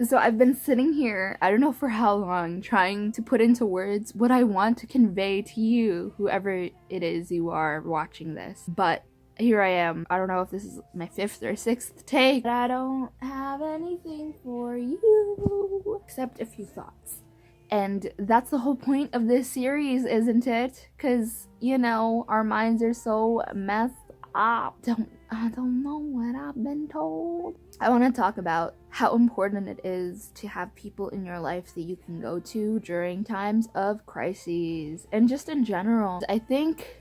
So I've been sitting here, I don't know for how long, trying to put into words what I want to convey to you, whoever it is you are watching this. But here I am. I don't know if this is my 5th or 6th take, but I don't have anything for you except a few thoughts. And that's the whole point of this series, isn't it? Because, you know, our minds are so messed up. I don't know what I've been told. I want to talk about how important it is to have people in your life that you can go to during times of crises and just in general. I think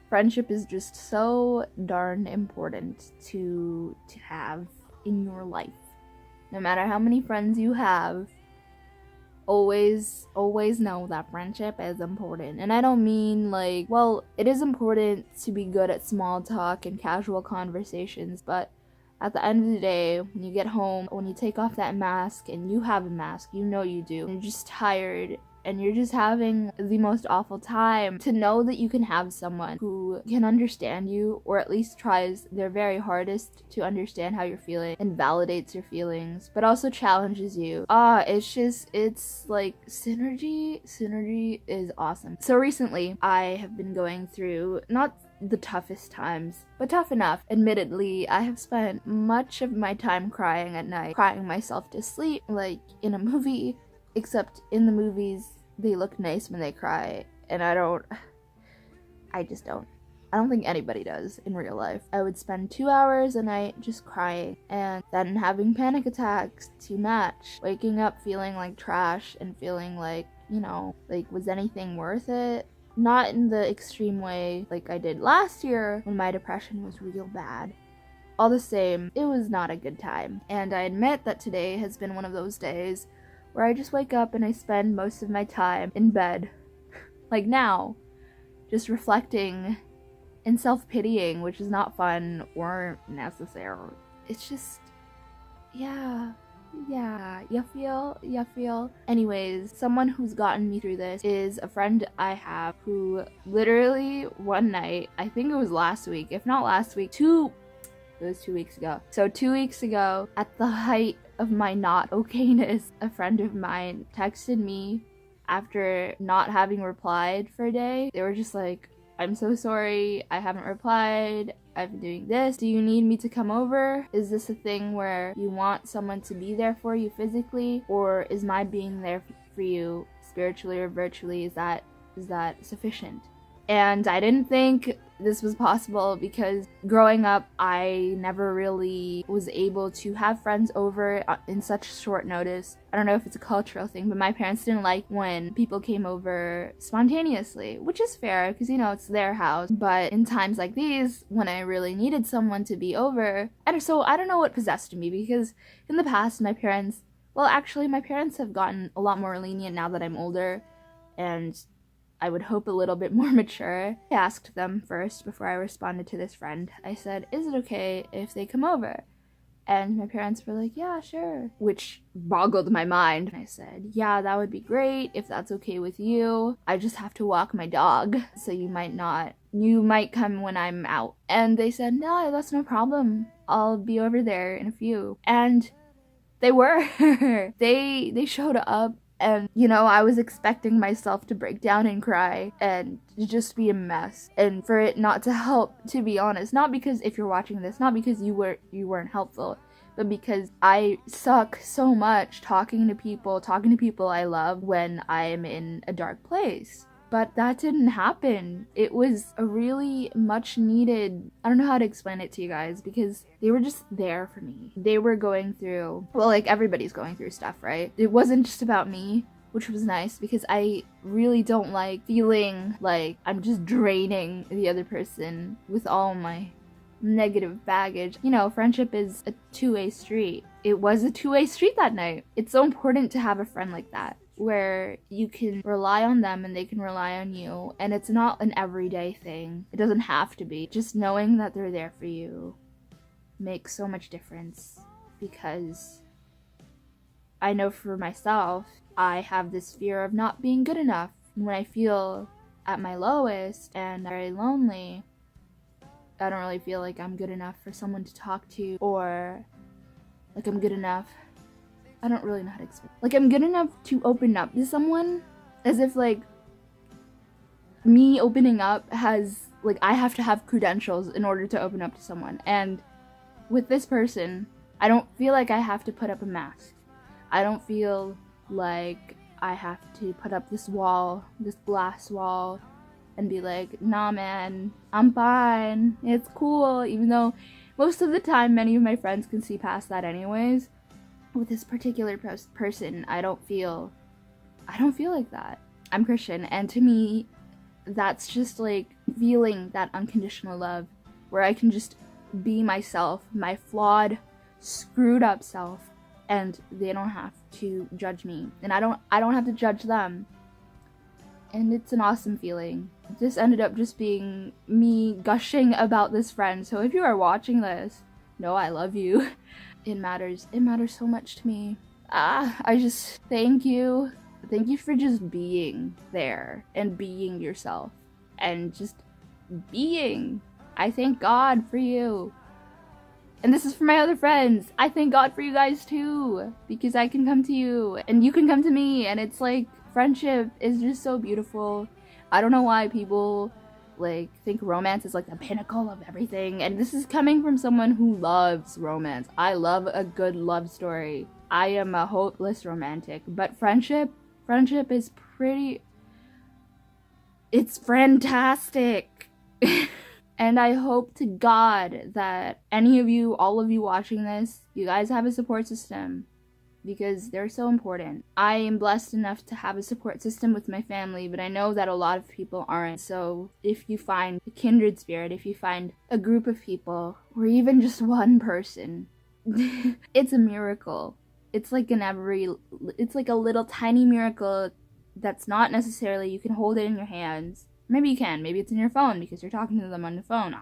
friendship is just so darn important to have in your life. No matter how many friends you have, always know that friendship is important. And I don't mean like, well, it is important to be good at small talk and casual conversations, but at the end of the day, when you get home, when you take off that mask, and you have a mask, you know you do, and you're just tired, and you're just having the most awful time, to know that you can have someone who can understand you, or at least tries their very hardest to understand how you're feeling and validates your feelings, but also challenges you. It's like synergy is awesome. So recently, I have been going through, not the toughest times, but tough enough. Admittedly, I have spent much of my time crying at night, crying myself to sleep, like in a movie, except in the movies, they look nice when they cry, and I don't think anybody does in real life. I would spend 2 hours a night just crying, and then having panic attacks to match, waking up feeling like trash, and feeling like, you know, like, was anything worth it? Not in the extreme way like I did last year when my depression was real bad. All the same, it was not a good time. And I admit that today has been one of those days where I just wake up and I spend most of my time in bed, like now, just reflecting and self-pitying, which is not fun or necessary. It's just, yeah, you feel. Anyways, someone who's gotten me through this is a friend I have who literally one night, I think it was last week, if not last week, it was 2 weeks ago. So 2 weeks ago, at the height of my not okayness, a friend of mine texted me after not having replied for a day. They were just like, I'm so sorry, I haven't replied, I've been doing this. Do you need me to come over? Is this a thing where you want someone to be there for you physically? Or is my being there for you spiritually or virtually, is that sufficient? And I didn't think this was possible because growing up, I never really was able to have friends over in such short notice. I don't know if it's a cultural thing, but my parents didn't like when people came over spontaneously, which is fair because, you know, it's their house. But in times like these, when I really needed someone to be over, and so I don't know what possessed me, because in the past, my parents have gotten a lot more lenient now that I'm older, and I would hope a little bit more mature. I asked them first before I responded to this friend. I said, is it okay if they come over? And my parents were like, yeah, sure. Which boggled my mind. And I said, yeah, that would be great if that's okay with you. I just have to walk my dog, so you might come when I'm out. And they said, no, that's no problem. I'll be over there in a few. And they were. They showed up. And, you know, I was expecting myself to break down and cry and just be a mess. And for it not to help, to be honest. Not because, if you're watching this, not because you weren't helpful, but because I suck so much talking to people I love when I am in a dark place. But that didn't happen. It was a really much needed, I don't know how to explain it to you guys, because they were just there for me. They were going through, well, like everybody's going through stuff, right? It wasn't just about me, which was nice, because I really don't like feeling like I'm just draining the other person with all my negative baggage. You know, friendship is a two-way street. It was a two-way street that night. It's so important to have a friend like that, where you can rely on them and they can rely on you, and it's not an everyday thing. It doesn't have to be. Just knowing that they're there for you makes so much difference, because I know for myself, I have this fear of not being good enough. When I feel at my lowest and very lonely, I don't really feel like I'm good enough for someone to talk to, or like I'm good enough I don't really know how to explain. Like, I'm good enough to open up to someone, as if, like, me opening up has, like, I have to have credentials in order to open up to someone. And with this person, I don't feel like I have to put up a mask. I don't feel like I have to put up this wall, this glass wall, and be like, nah man, I'm fine, it's cool, even though most of the time many of my friends can see past that anyways. With this particular person, I don't feel like that. I'm Christian, and to me, that's just like feeling that unconditional love, where I can just be myself, my flawed, screwed up self, and they don't have to judge me, and I don't have to judge them. And it's an awesome feeling. This ended up just being me gushing about this friend, so if you are watching this, know I love you. It matters so much to me. I just thank you for just being there and being yourself and just being. I thank God for you. And this is for my other friends. I thank God for you guys too, because I can come to you and you can come to me, and it's like, friendship is just so beautiful. I don't know why people like think romance is like the pinnacle of everything, and this is coming from someone who loves romance. I love a good love story. I am a hopeless romantic, but friendship is it's fantastic. And I hope to God that any of you, all of you watching this, you guys have a support system, because they're so important. I am blessed enough to have a support system with my family, but I know that a lot of people aren't. So if you find a kindred spirit, if you find a group of people, or even just one person, it's a miracle. It's like a little tiny miracle that's not necessarily, you can hold it in your hands. Maybe you can. Maybe it's in your phone because you're talking to them on the phone.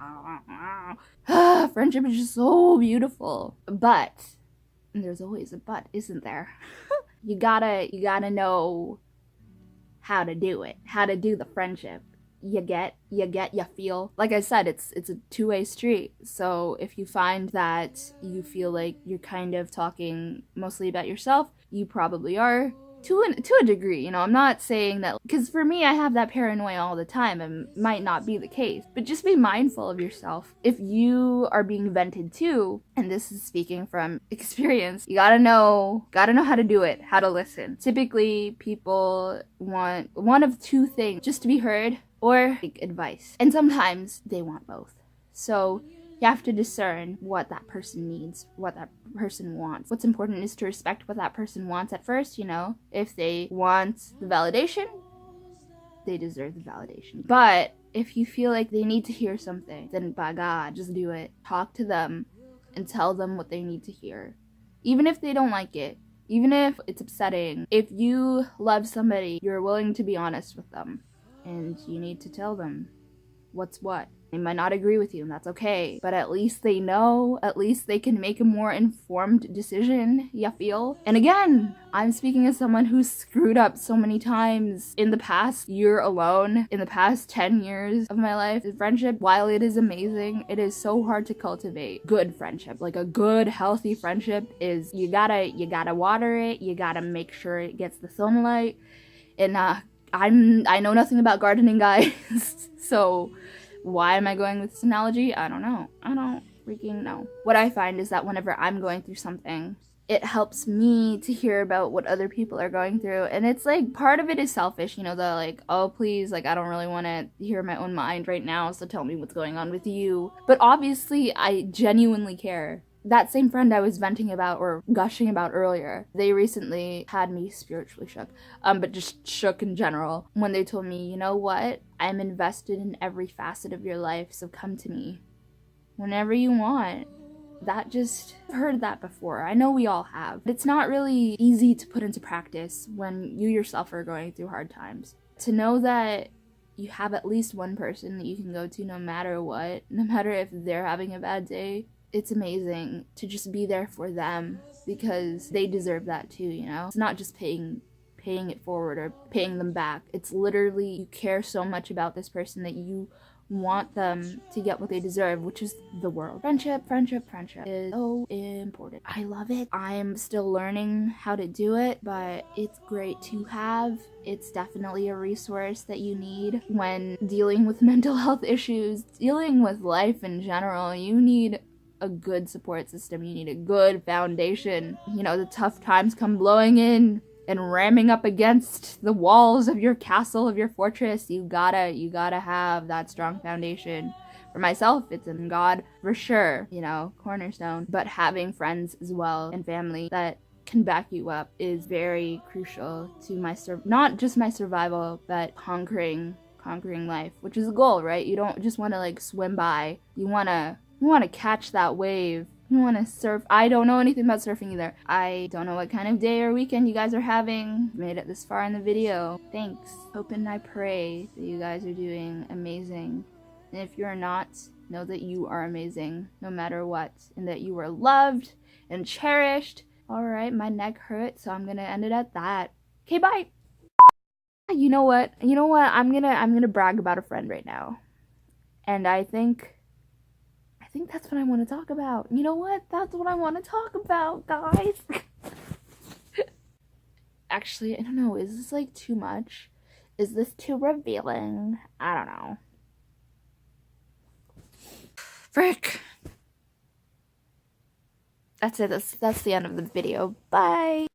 Friendship is just so beautiful. But, and there's always a but, isn't there? You gotta know how to do it. How to do the friendship. You feel. Like I said, it's a two-way street. So if you find that you feel like you're kind of talking mostly about yourself, you probably are. To a degree, you know, I'm not saying that, because for me, I have that paranoia all the time, and might not be the case, but just be mindful of yourself. If you are being vented to, and this is speaking from experience, you gotta know how to do it, how to listen. Typically, people want one of two things: just to be heard or advice, and sometimes they want both. So you have to discern what that person needs, what that person wants. What's important is to respect what that person wants at first, you know. If they want the validation, they deserve the validation. But if you feel like they need to hear something, then by God, just do it. Talk to them and tell them what they need to hear. Even if they don't like it, even if it's upsetting, if you love somebody, you're willing to be honest with them. And you need to tell them what's what. They might not agree with you, and that's okay. But at least they know, at least they can make a more informed decision, you feel? And again, I'm speaking as someone who's screwed up so many times in the past year alone, in the past 10 years of my life. The friendship, while it is amazing, it is so hard to cultivate good friendship. Like a good, healthy friendship is, you gotta water it, you gotta make sure it gets the sunlight. And I know nothing about gardening, guys, so why am I going with this analogy? I don't know. I don't freaking know. What I find is that whenever I'm going through something, it helps me to hear about what other people are going through. And it's like, part of it is selfish, you know, the like, oh please, like I don't really want to hear my own mind right now, so tell me what's going on with you. But obviously I genuinely care. That same friend I was venting about or gushing about earlier, they recently had me spiritually shook, but just shook in general, when they told me, you know what, I'm invested in every facet of your life, so come to me whenever you want. That just, I've heard that before. I know we all have. It's not really easy to put into practice when you yourself are going through hard times. To know that you have at least one person that you can go to no matter what, no matter if they're having a bad day, it's amazing to just be there for them, because they deserve that too, you know? It's not just paying it forward or paying them back. It's literally, you care so much about this person that you want them to get what they deserve, which is the world. Friendship is so important. I love it. I'm still learning how to do it, but it's great to have. It's definitely a resource that you need when dealing with mental health issues, dealing with life in general. You need a good support system. You need a good foundation. You know, the tough times come blowing in and ramming up against the walls of your castle, of your fortress. You gotta have that strong foundation. For myself, it's in God for sure, you know, cornerstone. But having friends as well and family that can back you up is very crucial to my not just my survival, but conquering life, which is a goal, right? You don't just want to like swim by. You want to catch that wave. You want to surf. I don't know anything about surfing either. I don't know what kind of day or weekend you guys are having. Made it this far in the video. Thanks. Hope and I pray that you guys are doing amazing. And if you're not, know that you are amazing no matter what, and that you are loved and cherished. Alright, my neck hurts, so I'm gonna end it at that. Okay, bye! You know what? I'm gonna brag about a friend right now. And I think that's what I want to talk about. You know what? That's what I want to talk about, guys. Actually, I don't know. Is this like too much? Is this too revealing? I don't know. Frick. That's it. That's the end of the video. Bye.